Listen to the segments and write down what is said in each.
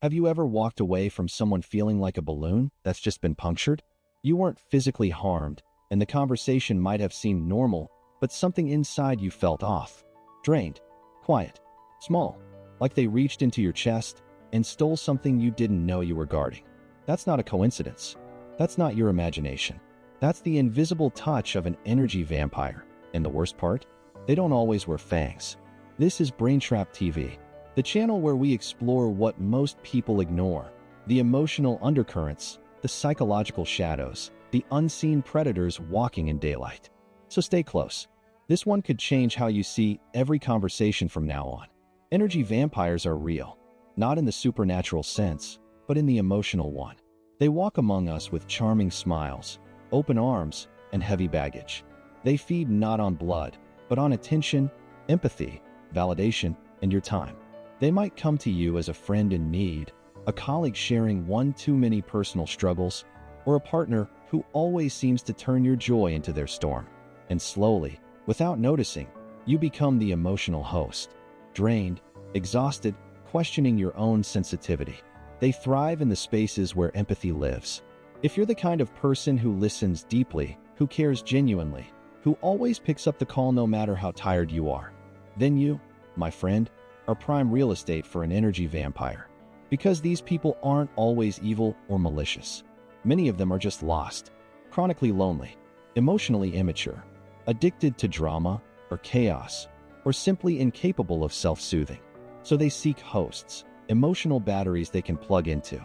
Have you ever walked away from someone feeling like a balloon that's just been punctured? You weren't physically harmed, and the conversation might have seemed normal, but something inside you felt off. Drained, quiet, small, like they reached into your chest and stole something you didn't know you were guarding. That's not a coincidence. That's not your imagination. That's the invisible touch of an energy vampire. And the worst part? They don't always wear fangs. This is BrainTrap TV, the channel where we explore what most people ignore, the emotional undercurrents, the psychological shadows, the unseen predators walking in daylight. So stay close. This one could change how you see every conversation from now on. Energy vampires are real, not in the supernatural sense, but in the emotional one. They walk among us with charming smiles, open arms, and heavy baggage. They feed not on blood, but on attention, empathy, validation, and your time. They might come to you as a friend in need, a colleague sharing one too many personal struggles, or a partner who always seems to turn your joy into their storm. And slowly, without noticing, you become the emotional host. Drained, exhausted, questioning your own sensitivity. They thrive in the spaces where empathy lives. If you're the kind of person who listens deeply, who cares genuinely, who always picks up the call no matter how tired you are, then you, my friend, are prime real estate for an energy vampire. Because these people aren't always evil or malicious. Many of them are just lost, chronically lonely, emotionally immature, addicted to drama or chaos, or simply incapable of self-soothing. So they seek hosts, emotional batteries they can plug into.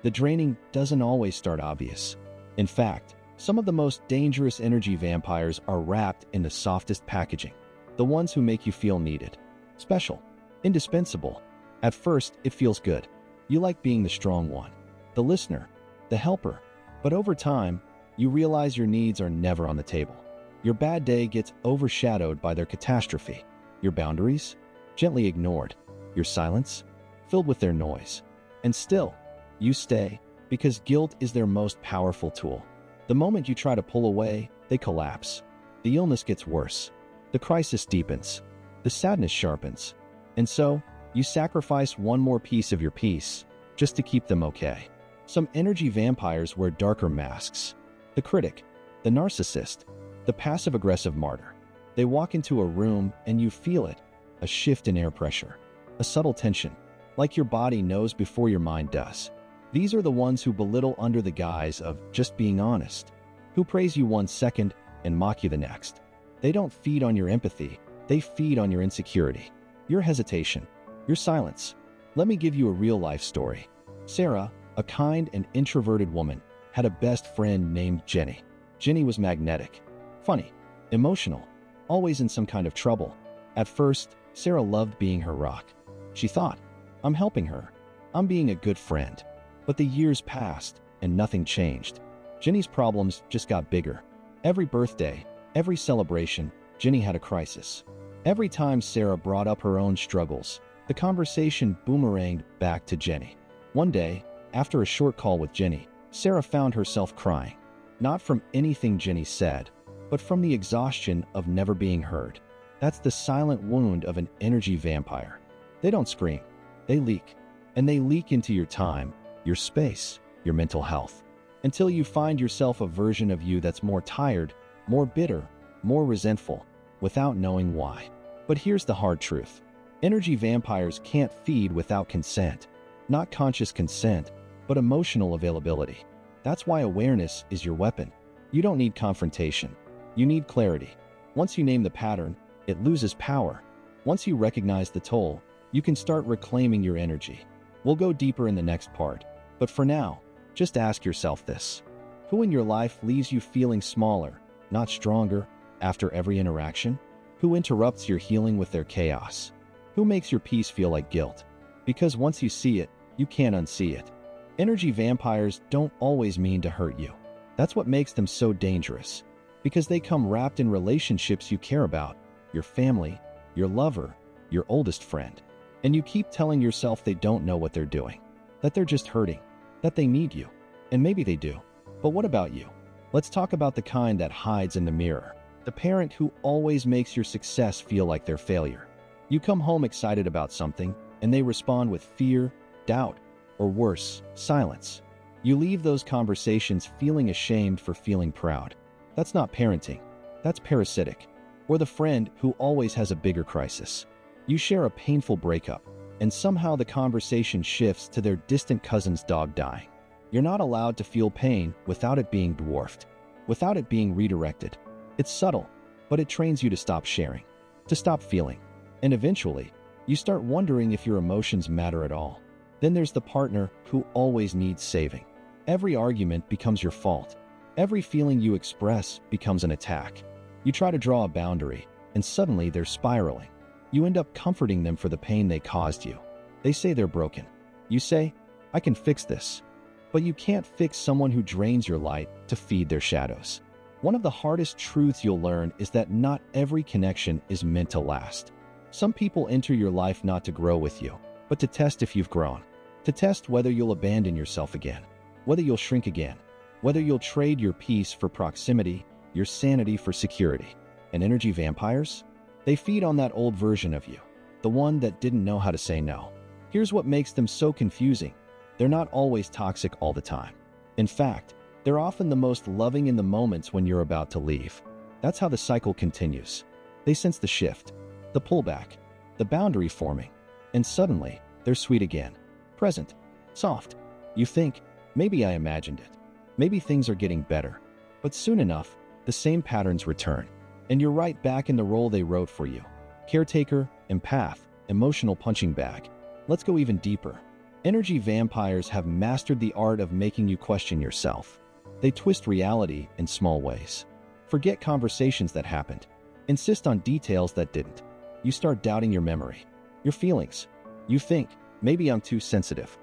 The draining doesn't always start obvious. In fact, some of the most dangerous energy vampires are wrapped in the softest packaging, the ones who make you feel needed, special, indispensable. At first, it feels good. You like being the strong one, the listener, the helper. But over time, you realize your needs are never on the table. Your bad day gets overshadowed by their catastrophe. Your boundaries, gently ignored. Your silence, filled with their noise. And still, you stay because guilt is their most powerful tool. The moment you try to pull away, they collapse. The illness gets worse. The crisis deepens. The sadness sharpens. And so, you sacrifice one more piece of your peace just to keep them okay. Some energy vampires wear darker masks. The critic, the narcissist, the passive-aggressive martyr. They walk into a room and you feel it, a shift in air pressure, a subtle tension, like your body knows before your mind does. These are the ones who belittle under the guise of just being honest, who praise you one second and mock you the next. They don't feed on your empathy, they feed on your insecurity, your hesitation, your silence. Let me give you a real-life story. Sarah, a kind and introverted woman, had a best friend named Jenny. Jenny was magnetic, funny, emotional, always in some kind of trouble. At first, Sarah loved being her rock. She thought, I'm helping her. I'm being a good friend. But the years passed, and nothing changed. Jenny's problems just got bigger. Every birthday, every celebration, Jenny had a crisis. Every time Sarah brought up her own struggles, the conversation boomeranged back to Jenny. One day, after a short call with Jenny, Sarah found herself crying. Not from anything Jenny said, but from the exhaustion of never being heard. That's the silent wound of an energy vampire. They don't scream, they leak. And they leak into your time, your space, your mental health, until you find yourself a version of you that's more tired, more bitter, more resentful, without knowing why. But here's the hard truth. Energy vampires can't feed without consent. Not conscious consent, but emotional availability. That's why awareness is your weapon. You don't need confrontation. You need clarity. Once you name the pattern, it loses power. Once you recognize the toll, you can start reclaiming your energy. We'll go deeper in the next part, but for now, just ask yourself this. Who in your life leaves you feeling smaller, not stronger, after every interaction? Who interrupts your healing with their chaos? Who makes your peace feel like guilt? Because once you see it, you can't unsee it. Energy vampires don't always mean to hurt you. That's what makes them so dangerous. Because they come wrapped in relationships you care about, your family, your lover, your oldest friend. And you keep telling yourself they don't know what they're doing, that they're just hurting, that they need you. And maybe they do. But what about you? Let's talk about the kind that hides in the mirror. The parent who always makes your success feel like their failure. You come home excited about something, and they respond with fear, doubt, or worse, silence. You leave those conversations feeling ashamed for feeling proud. That's not parenting. That's parasitic. Or the friend who always has a bigger crisis. You share a painful breakup, and somehow the conversation shifts to their distant cousin's dog dying. You're not allowed to feel pain without it being dwarfed, without it being redirected. It's subtle, but it trains you to stop sharing, to stop feeling. And eventually, you start wondering if your emotions matter at all. Then there's the partner who always needs saving. Every argument becomes your fault. Every feeling you express becomes an attack. You try to draw a boundary, and suddenly they're spiraling. You end up comforting them for the pain they caused you. They say they're broken. You say, I can fix this. But you can't fix someone who drains your light to feed their shadows. One of the hardest truths you'll learn is that not every connection is meant to last. Some people enter your life not to grow with you, but to test if you've grown. To test whether you'll abandon yourself again, whether you'll shrink again, whether you'll trade your peace for proximity, your sanity for security. And energy vampires? They feed on that old version of you, the one that didn't know how to say no. Here's what makes them so confusing. They're not always toxic all the time. In fact, they're often the most loving in the moments when you're about to leave. That's how the cycle continues. They sense the shift, the pullback, the boundary forming, and suddenly they're sweet again, present, soft. You think, maybe I imagined it. Maybe things are getting better. But soon enough, the same patterns return, and you're right back in the role they wrote for you. Caretaker, empath, emotional punching bag. Let's go even deeper. Energy vampires have mastered the art of making you question yourself. They twist reality in small ways. Forget conversations that happened. Insist on details that didn't. You start doubting your memory, your feelings. You think, maybe I'm too sensitive.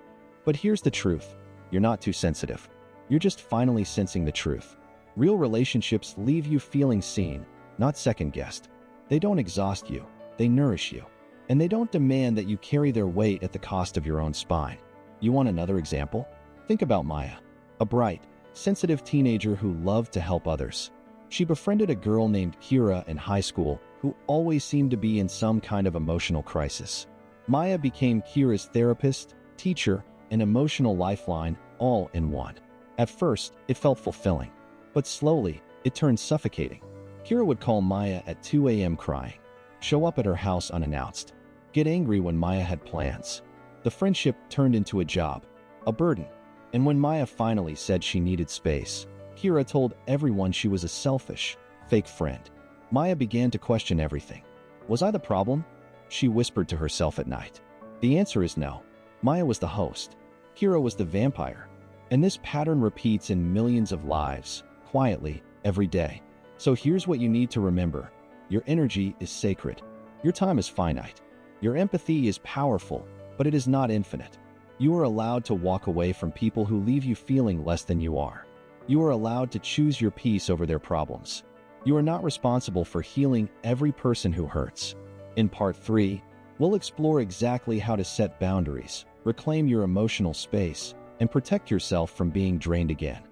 But here's the truth. You're not too sensitive. You're just finally sensing the truth. Real relationships leave you feeling seen, not second-guessed. They don't exhaust you. They nourish you. And they don't demand that you carry their weight at the cost of your own spine. You want another example? Think about Maya, a bright, sensitive teenager who loved to help others. She befriended a girl named Kira in high school who always seemed to be in some kind of emotional crisis. Maya became Kira's therapist, teacher, and emotional lifeline all in one. At first, it felt fulfilling, but slowly, it turned suffocating. Kira would call Maya at 2 a.m. crying, show up at her house unannounced, get angry when Maya had plans. The friendship turned into a job, a burden, and when Maya finally said she needed space, Kira told everyone she was a selfish, fake friend. Maya began to question everything. Was I the problem? She whispered to herself at night. The answer is no. Maya was the host. Kira was the vampire. And this pattern repeats in millions of lives, quietly, every day. So here's what you need to remember. Your energy is sacred. Your time is finite. Your empathy is powerful, but it is not infinite. You are allowed to walk away from people who leave you feeling less than you are. You are allowed to choose your peace over their problems. You are not responsible for healing every person who hurts. In Part 3, we'll explore exactly how to set boundaries, reclaim your emotional space, and protect yourself from being drained again.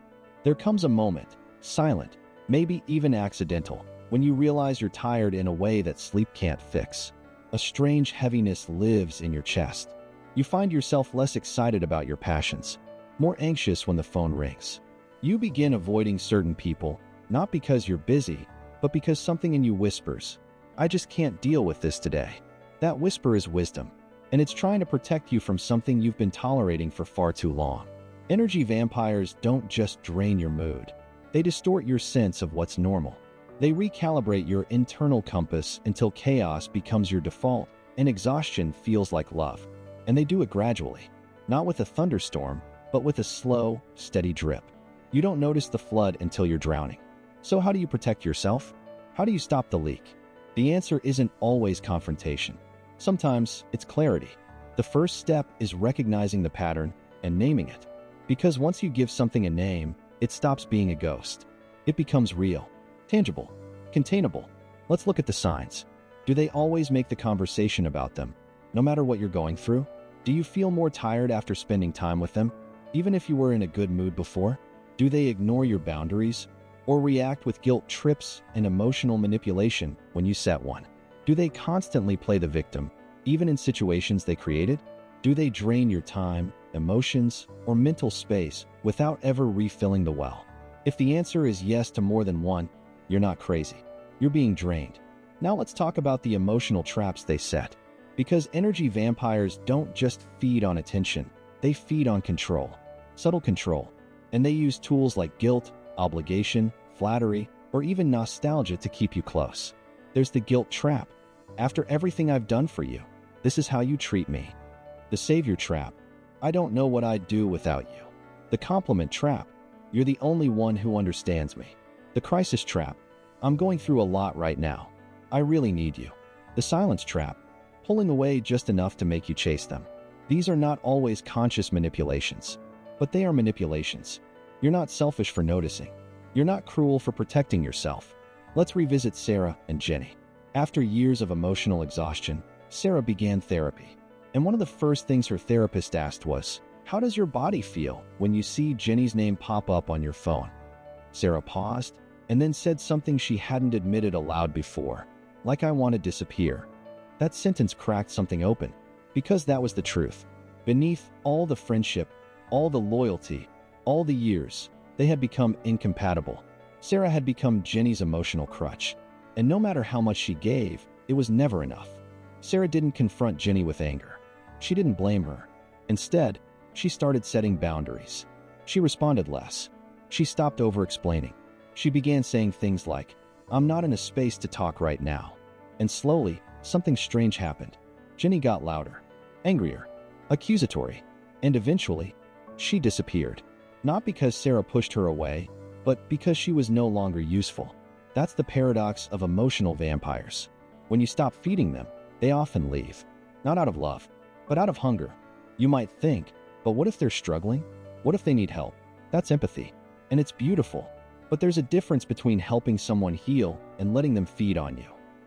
There comes a moment, silent, maybe even accidental, when you realize you're tired in a way that sleep can't fix. A strange heaviness lives in your chest. You find yourself less excited about your passions, more anxious when the phone rings. You begin avoiding certain people, not because you're busy, but because something in you whispers, I just can't deal with this today. That whisper is wisdom, and it's trying to protect you from something you've been tolerating for far too long. Energy vampires don't just drain your mood. They distort your sense of what's normal. They recalibrate your internal compass until chaos becomes your default and exhaustion feels like love. And they do it gradually, not with a thunderstorm, but with a slow, steady drip. You don't notice the flood until you're drowning. So how do you protect yourself? How do you stop the leak? The answer isn't always confrontation. Sometimes it's clarity. The first step is recognizing the pattern and naming it. Because once you give something a name, it stops being a ghost. It becomes real, tangible, containable. Let's look at the signs. Do they always make the conversation about them, no matter what you're going through? Do you feel more tired after spending time with them, even if you were in a good mood before? Do they ignore your boundaries or react with guilt trips and emotional manipulation when you set one? Do they constantly play the victim, even in situations they created? Do they drain your time, emotions, or mental space without ever refilling the well. If the answer is yes to more than one, you're not crazy. You're being drained. Now let's talk about the emotional traps they set. Because energy vampires don't just feed on attention, they feed on control, subtle control, and they use tools like guilt, obligation, flattery, or even nostalgia to keep you close. There's the guilt trap. After everything I've done for you, this is how you treat me. The savior trap. I don't know what I'd do without you. The compliment trap. You're the only one who understands me. The crisis trap. I'm going through a lot right now. I really need you. The silence trap. Pulling away just enough to make you chase them. These are not always conscious manipulations, but they are manipulations. You're not selfish for noticing. You're not cruel for protecting yourself. Let's revisit Sarah and Jenny. After years of emotional exhaustion, Sarah began therapy. And one of the first things her therapist asked was, "How does your body feel when you see Jenny's name pop up on your phone?" Sarah paused and then said something she hadn't admitted aloud before, like, "I want to disappear." That sentence cracked something open, because that was the truth. Beneath all the friendship, all the loyalty, all the years, they had become incompatible. Sarah had become Jenny's emotional crutch, and no matter how much she gave, it was never enough. Sarah didn't confront Jenny with anger. She didn't blame her. Instead, she started setting boundaries. She responded less. She stopped over-explaining. She began saying things like, "I'm not in a space to talk right now." And slowly, something strange happened. Jenny got louder, angrier, accusatory, and eventually, she disappeared. Not because Sarah pushed her away, but because she was no longer useful. That's the paradox of emotional vampires. When you stop feeding them, they often leave. Not out of love, but out of hunger. You might think, but what if they're struggling? What if they need help? That's empathy, and it's beautiful. But there's a difference between helping someone heal and letting them feed on you.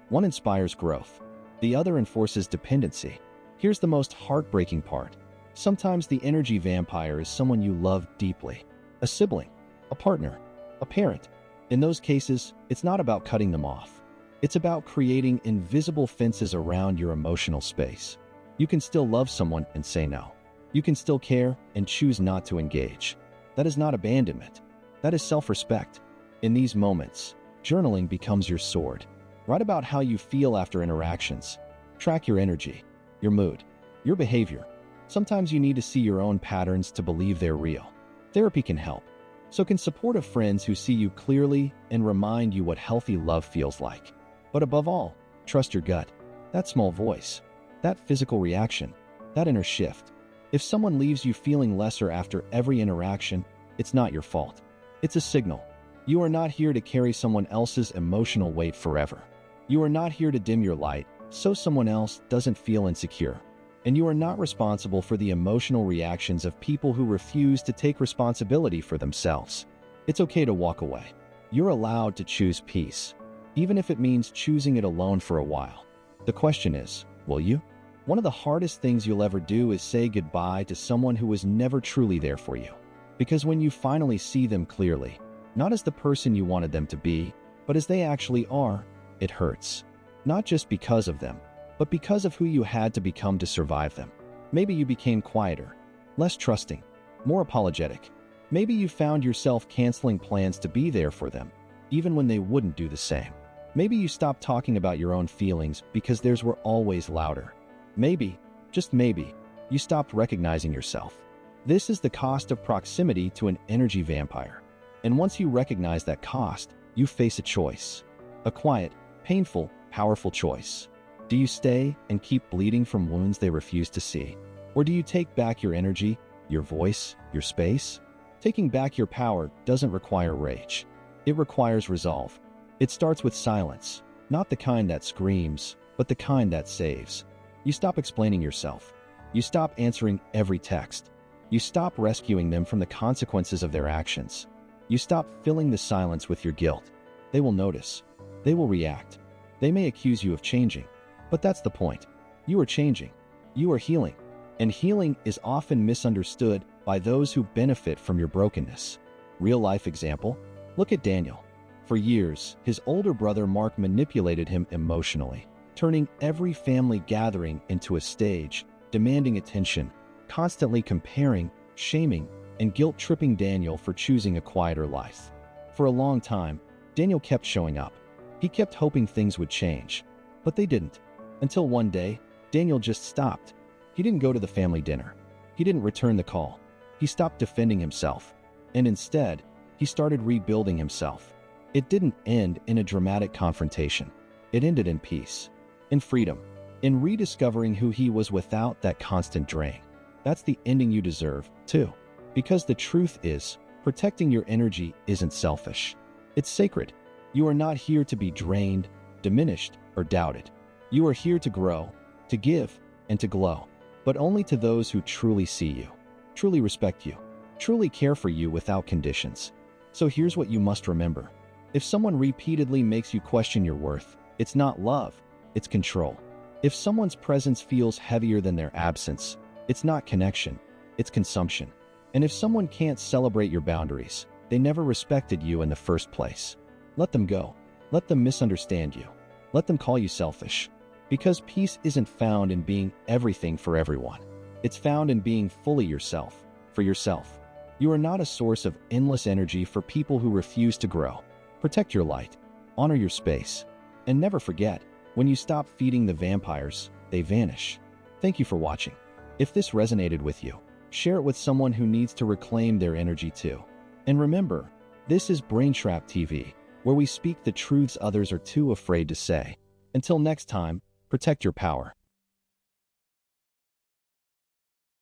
One inspires growth. The other enforces dependency. Here's the most heartbreaking part. Sometimes the energy vampire is someone you love deeply. A sibling, a partner, a parent. In those cases, it's not about cutting them off. It's about creating invisible fences around your emotional space. You can still love someone and say no. You can still care and choose not to engage. That is not abandonment. That is self-respect. In these moments, journaling becomes your sword. Write about how you feel after interactions. Track your energy, your mood, your behavior. Sometimes you need to see your own patterns to believe they're real. Therapy can help. So can supportive friends who see you clearly and remind you what healthy love feels like. But above all, trust your gut. That small voice, that physical reaction, that inner shift. If someone leaves you feeling lesser after every interaction, it's not your fault. It's a signal. You are not here to carry someone else's emotional weight forever. You are not here to dim your light so someone else doesn't feel insecure. And you are not responsible for the emotional reactions of people who refuse to take responsibility for themselves. It's okay to walk away. You're allowed to choose peace, even if it means choosing it alone for a while. The question is, will you? One of the hardest things you'll ever do is say goodbye to someone who was never truly there for you. Because when you finally see them clearly, not as the person you wanted them to be, but as they actually are, it hurts. Not just because of them, but because of who you had to become to survive them. Maybe you became quieter, less trusting, more apologetic. Maybe you found yourself canceling plans to be there for them, even when they wouldn't do the same. Maybe you stopped talking about your own feelings because theirs were always louder. Maybe, just maybe, you stopped recognizing yourself. This is the cost of proximity to an energy vampire. And once you recognize that cost, you face a choice. A quiet, painful, powerful choice. Do you stay and keep bleeding from wounds they refuse to see? Or do you take back your energy, your voice, your space? Taking back your power doesn't require rage. It requires resolve. It starts with silence, not the kind that screams, but the kind that saves. You stop explaining yourself. You stop answering every text. You stop rescuing them from the consequences of their actions. You stop filling the silence with your guilt. They will notice. They will react. They may accuse you of changing. But that's the point. You are changing. You are healing. And healing is often misunderstood by those who benefit from your brokenness. Real-life example? Look at Daniel. For years, his older brother Mark manipulated him emotionally, turning every family gathering into a stage, demanding attention, constantly comparing, shaming, and guilt-tripping Daniel for choosing a quieter life. For a long time, Daniel kept showing up. He kept hoping things would change, but they didn't. Until one day, Daniel just stopped. He didn't go to the family dinner. He didn't return the call. He stopped defending himself, and instead, he started rebuilding himself. It didn't end in a dramatic confrontation. It ended in peace, in freedom, in rediscovering who he was without that constant drain. That's the ending you deserve, too. Because the truth is, protecting your energy isn't selfish. It's sacred. You are not here to be drained, diminished, or doubted. You are here to grow, to give, and to glow. But only to those who truly see you, truly respect you, truly care for you without conditions. So here's what you must remember. If someone repeatedly makes you question your worth, it's not love, it's control. If someone's presence feels heavier than their absence, it's not connection, it's consumption. And if someone can't celebrate your boundaries, they never respected you in the first place. Let them go. Let them misunderstand you. Let them call you selfish. Because peace isn't found in being everything for everyone. It's found in being fully yourself, for yourself. You are not a source of endless energy for people who refuse to grow. Protect your light, honor your space, and never forget, when you stop feeding the vampires, they vanish. Thank you for watching. If this resonated with you, share it with someone who needs to reclaim their energy too. And remember, this is BrainTrap TV, where we speak the truths others are too afraid to say. Until next time, protect your power.